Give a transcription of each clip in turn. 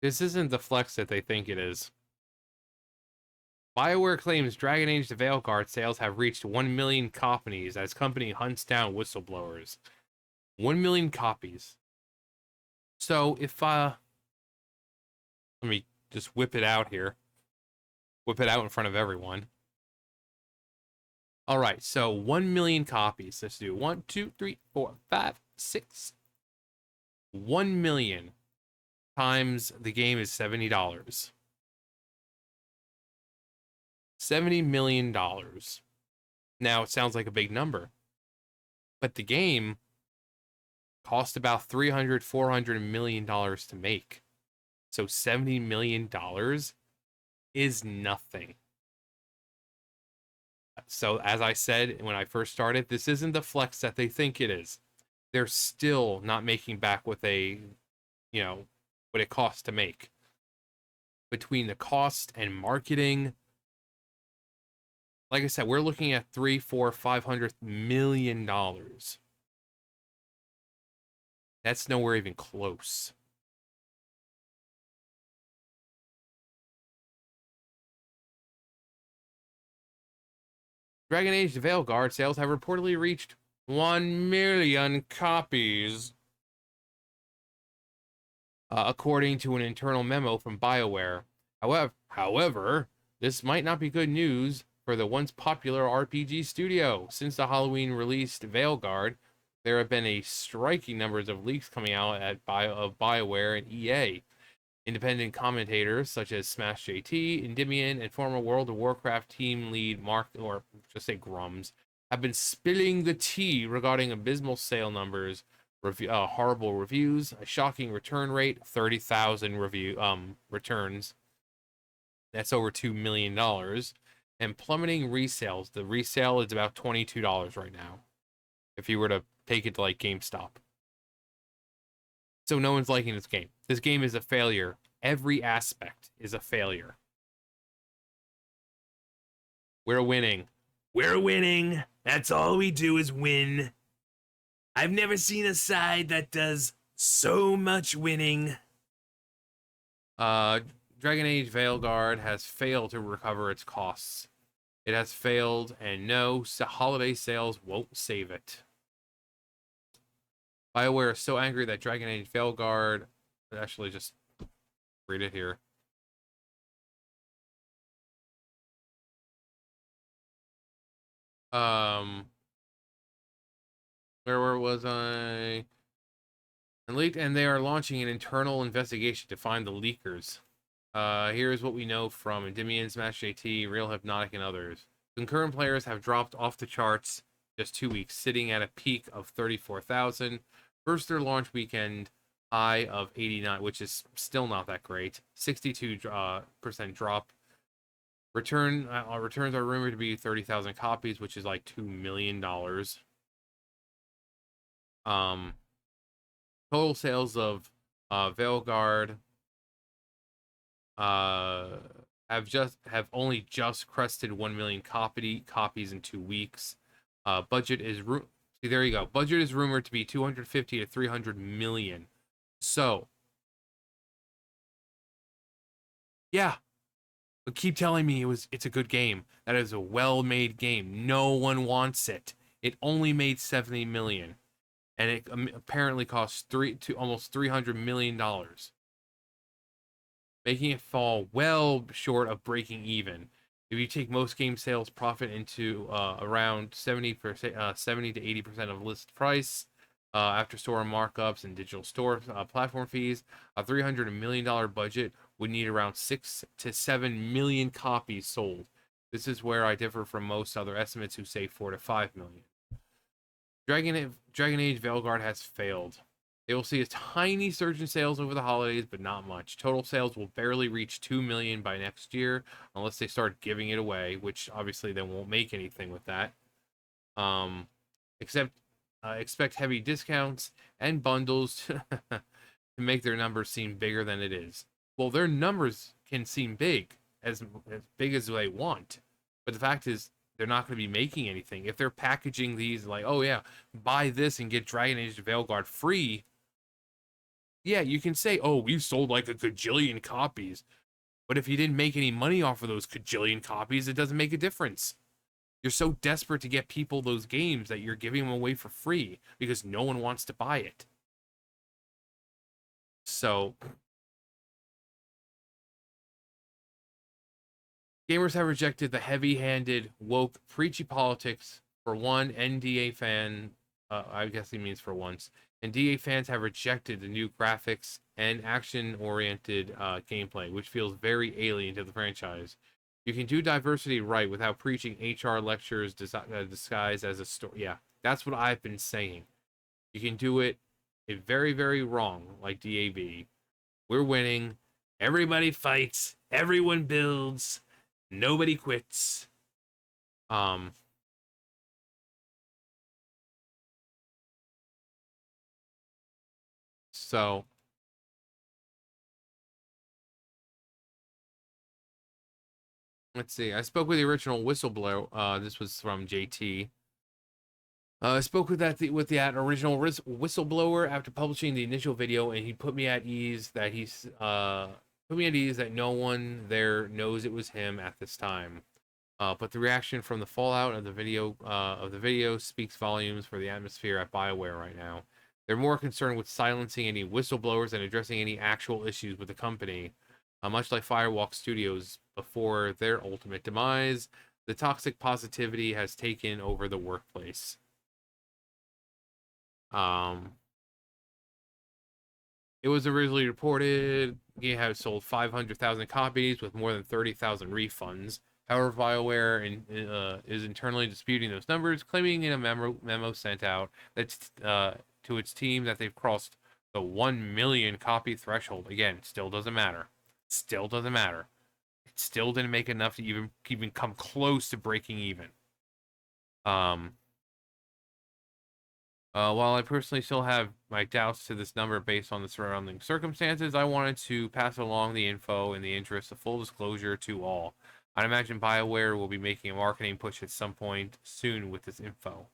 This isn't the flex that they think it is. BioWare claims Dragon Age the Veilguard sales have reached 1 million copies as company hunts down whistleblowers. 1 million copies. So if let me just whip it out here. Whip it out in front of everyone. All right, so 1 million copies. Let's do 1, 2, 3, 4, 5, 6. 1 million times the game is $70. $70 million. Now, it sounds like a big number, but the game cost about $300-400 million to make. So $70 million is nothing. So as I said when I first started, this isn't the flex that they think it is. They're still not making back what they, what it costs to make. Between the cost and marketing, like I said, we're looking at $300-500 million. That's nowhere even close. Dragon Age the Veilguard sales have reportedly reached 1 million copies, according to an internal memo from BioWare. However, this might not be good news for the once popular RPG studio. Since the Halloween released Veilguard, there have been a striking numbers of leaks coming out of BioWare and EA. Independent commentators such as Smash JT, Endymion, and former World of Warcraft team lead Mark, or just say Grums, have been spilling the tea regarding abysmal sale numbers, horrible reviews, a shocking return rate, 30,000 returns. That's over $2 million. And plummeting resales. The resale is about $22 right now, if you were to take it to like GameStop. So no one's liking this game. This game is a failure. Every aspect is a failure. We're winning. We're winning. That's all we do is win. I've never seen a side that does so much winning. Dragon Age Veilguard has failed to recover its costs. It has failed, and no, holiday sales won't save it. BioWare is so angry that Dragon Age Veilguard... Actually, just read it here. Where was I? And they are launching an internal investigation to find the leakers. Here's what we know from Endymion, Smash JT, Real Hypnotic, and others. Concurrent players have dropped off the charts just 2 weeks, sitting at a peak of 34,000. Versus their launch weekend high of 89, which is still not that great. 62% drop. Returns are rumored to be 30,000 copies, which is like $2 million. Total sales of Veilguard have only just crested 1 million copies in 2 weeks. Budget is see, there you go. Budget is rumored to be 250 to 300 million. So, yeah. But keep telling me it's a good game. That is a well-made game. No one wants it. It only made 70 million, and it apparently cost almost $300 million, making it fall well short of breaking even. If you take most game sales profit into around 70%, 70 to 80% of list price, after store markups and digital store platform fees, a $300 million budget would need around 6 to 7 million copies sold. This is where I differ from most other estimates who say 4 to 5 million. Dragon Age Veilguard has failed. They will see a tiny surge in sales over the holidays, but not much. Total sales will barely reach 2 million by next year, unless they start giving it away, which obviously they won't make anything with that. Expect heavy discounts and bundles to make their numbers seem bigger than it is. Well, their numbers can seem big as they want, but the fact is they're not going to be making anything. If they're packaging these like, oh yeah, buy this and get Dragon Age Veilguard free, Yeah, you can say, oh, we sold like a gajillion copies. But if you didn't make any money off of those gajillion copies, it doesn't make a difference. You're so desperate to get people those games that you're giving them away for free because no one wants to buy it. So, gamers have rejected the heavy-handed, woke, preachy politics. For one, NDA fan, I guess he means for once, NDA fans have rejected the new graphics and action-oriented gameplay, which feels very alien to the franchise. You can do diversity right without preaching HR lectures disguised as a story. Yeah, that's what I've been saying. You can do it very, very wrong, like DAB. We're winning. Everybody fights. Everyone builds. Nobody quits. Um, so let's see. I spoke with the original whistleblower. This was from JT. I spoke with that original whistleblower after publishing the initial video, and he put me at ease that no one there knows it was him at this time. But the reaction from the fallout of the video speaks volumes for the atmosphere at BioWare right now. They're more concerned with silencing any whistleblowers than addressing any actual issues with the company. Much like Firewalk Studios before their ultimate demise, the toxic positivity has taken over the workplace. Um, it was originally reported it had sold 500,000 copies with more than 30,000 refunds. However, BioWare is internally disputing those numbers, claiming in a memo sent out that to its team that they've crossed the 1 million copy threshold. Again, still doesn't matter. Still doesn't matter. It still didn't make enough to even come close to breaking even. Um, while I personally still have my doubts to this number based on the surrounding circumstances, I wanted to pass along the info in the interest of full disclosure to all. I imagine BioWare will be making a marketing push at some point soon with this info.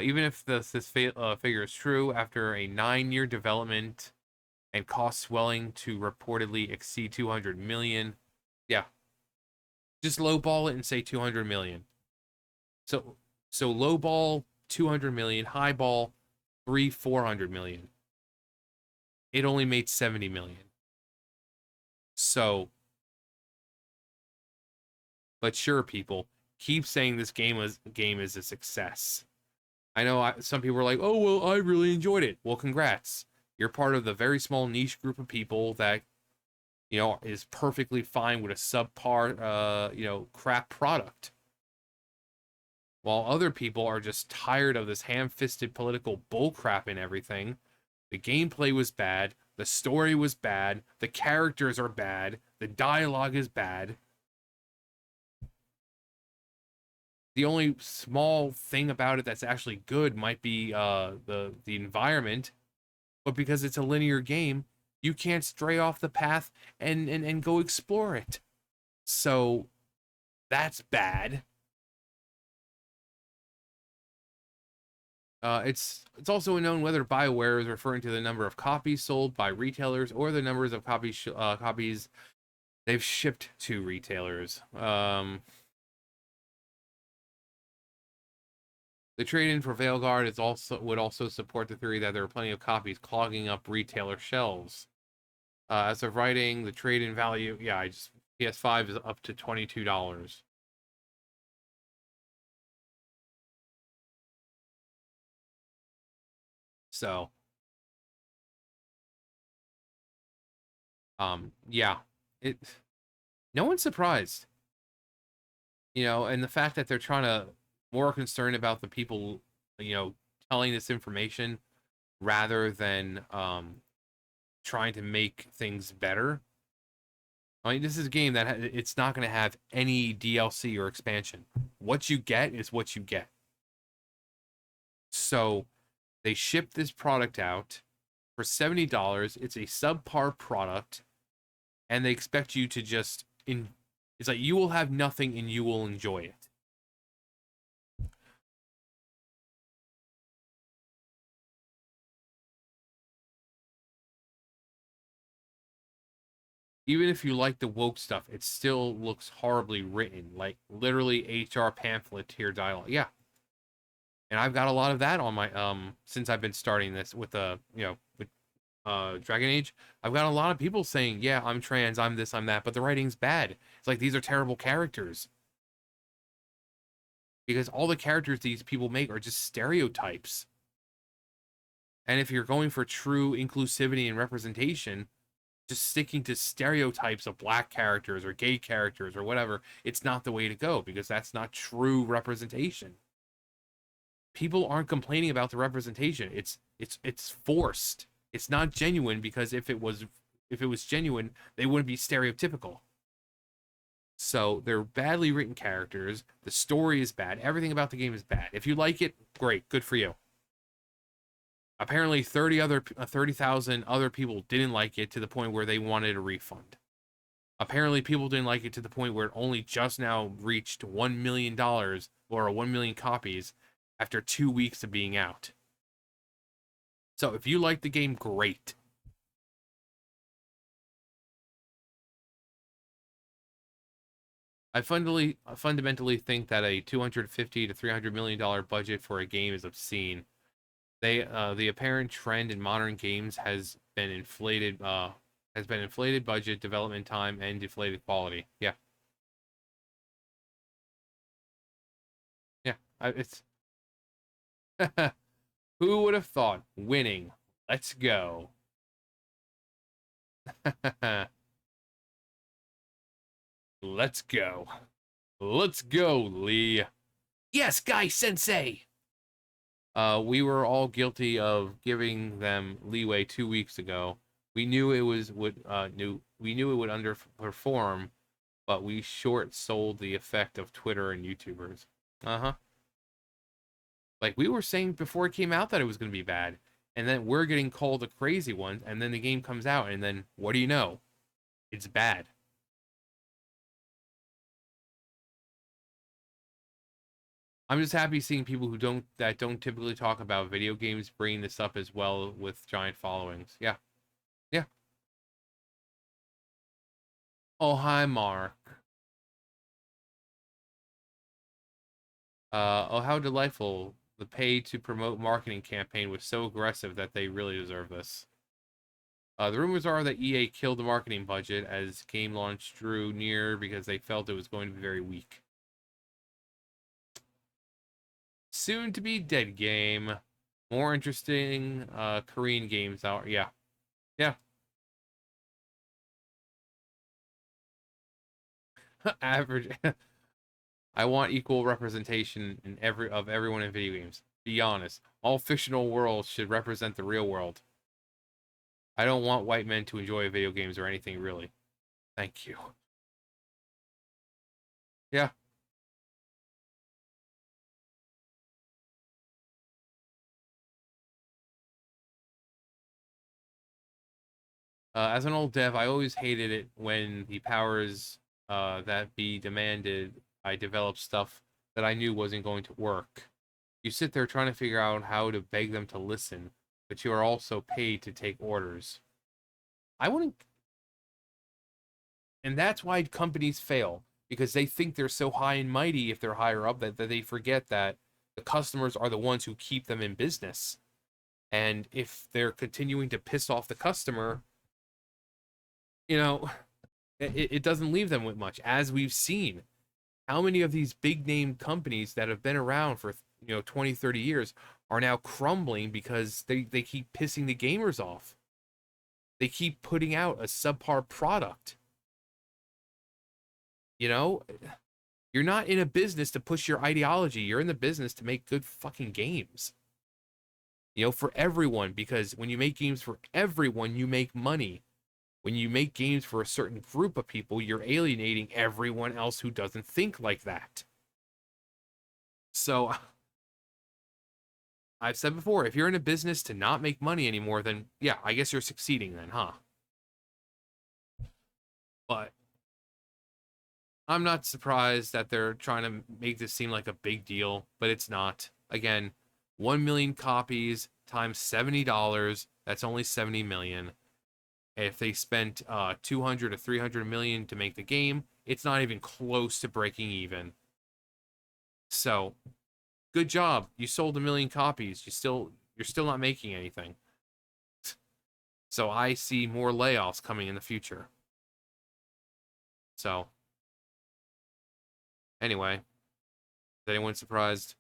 Even if this figure is true, after a 9-year development and cost swelling to reportedly exceed 200 million, yeah, just lowball it and say 200 million. So lowball 200 million, highball 400 million. It only made 70 million. So, but sure, people keep saying this game is a success. I know some people are like, "Oh well, I really enjoyed it." Well, congrats. You're part of the very small niche group of people that is perfectly fine with a subpar crap product. While other people are just tired of this ham-fisted political bullcrap and everything. The gameplay was bad, the story was bad, the characters are bad, the dialogue is bad. The only small thing about it that's actually good might be the environment, but because it's a linear game, you can't stray off the path and go explore it. So that's bad. It's also unknown whether BioWare is referring to the number of copies sold by retailers or the numbers of copies they've shipped to retailers. The trade-in for Veilguard would also support the theory that there are plenty of copies clogging up retailer shelves. As of writing, the trade-in value, yeah, PS5 is up to $22. So, yeah, it. No one's surprised, and the fact that they're trying to more concerned about the people, telling this information rather than trying to make things better. I mean, this is a game that it's not going to have any DLC or expansion. What you get is what you get. So they ship this product out for $70. It's a subpar product, and they expect you to just It's like you will have nothing and you will enjoy it. Even if you like the woke stuff, it still looks horribly written, like literally HR pamphlet tier dialogue. Yeah, and I've got a lot of that on my since I've been starting this with with Dragon Age. I've got a lot of people saying, "Yeah, I'm trans, I'm this, I'm that," but the writing's bad. It's like these are terrible characters because all the characters these people make are just stereotypes. And if you're going for true inclusivity and representation, just sticking to stereotypes of black characters or gay characters or whatever, it's not the way to go because that's not true representation. People aren't complaining about the representation. It's forced. It's not genuine because if it was genuine, they wouldn't be stereotypical. So they're badly written characters. The story is bad. Everything about the game is bad. If you like it, great, good for you. Apparently 30,000 other people didn't like it to the point where they wanted a refund. Apparently people didn't like it to the point where it only just now reached $1 million or 1 million copies after 2 weeks of being out. So if you like the game, great. I fundamentally think that a 250 to $300 million budget for a game is obscene. The apparent trend in modern games has been inflated budget, development time, and deflated quality. Yeah, yeah. It's who would have thought winning? Let's go. Let's go. Let's go, Lee. Yes, Guy Sensei. We were all guilty of giving them leeway 2 weeks ago. We knew it was would knew we knew it would underperform, but we short sold the effect of Twitter and YouTubers. Uh-huh. Like we were saying before it came out that it was going to be bad, and then we're getting called the crazy ones, and then the game comes out, and then what do you know? It's bad. I'm just happy seeing people who don't typically talk about video games bringing this up as well with giant followings. Yeah, yeah. Oh hi, Mark. Oh how delightful. The pay to promote marketing campaign was so aggressive that they really deserve this. The rumors are that EA killed the marketing budget as game launch drew near because they felt it was going to be very weak. Soon to be dead game. More interesting Korean games out. Yeah. Yeah. Average. I want equal representation in everyone in video games. Be honest. All fictional worlds should represent the real world. I don't want white men to enjoy video games or anything really. Thank you. Yeah. As an old dev, I always hated it when the powers that be demanded I develop stuff that I knew wasn't going to work. You sit there trying to figure out how to beg them to listen, but you are also paid to take orders. I wouldn't, and that's why companies fail because they think they're so high and mighty if they're higher up that they forget that the customers are the ones who keep them in business. And if they're continuing to piss off the customer, you know, it doesn't leave them with much, as we've seen. How many of these big name companies that have been around for 20, 30 years are now crumbling because they keep pissing the gamers off. They keep putting out a subpar product. You know, you're not in a business to push your ideology. You're in the business to make good fucking games. For everyone, because when you make games for everyone, you make money. When you make games for a certain group of people, you're alienating everyone else who doesn't think like that. So, I've said before, if you're in a business to not make money anymore, then yeah, I guess you're succeeding then, huh? But I'm not surprised that they're trying to make this seem like a big deal, but it's not. Again, 1 million copies times $70, that's only 70 million. If they spent 200 to 300 million to make the game, it's not even close to breaking even. So, good job. You sold 1 million copies. You're still not making anything. So I see more layoffs coming in the future. So, anyway, is anyone surprised?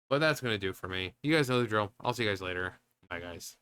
But that's going to do for me. You guys know the drill. I'll see you guys later. Bye, guys.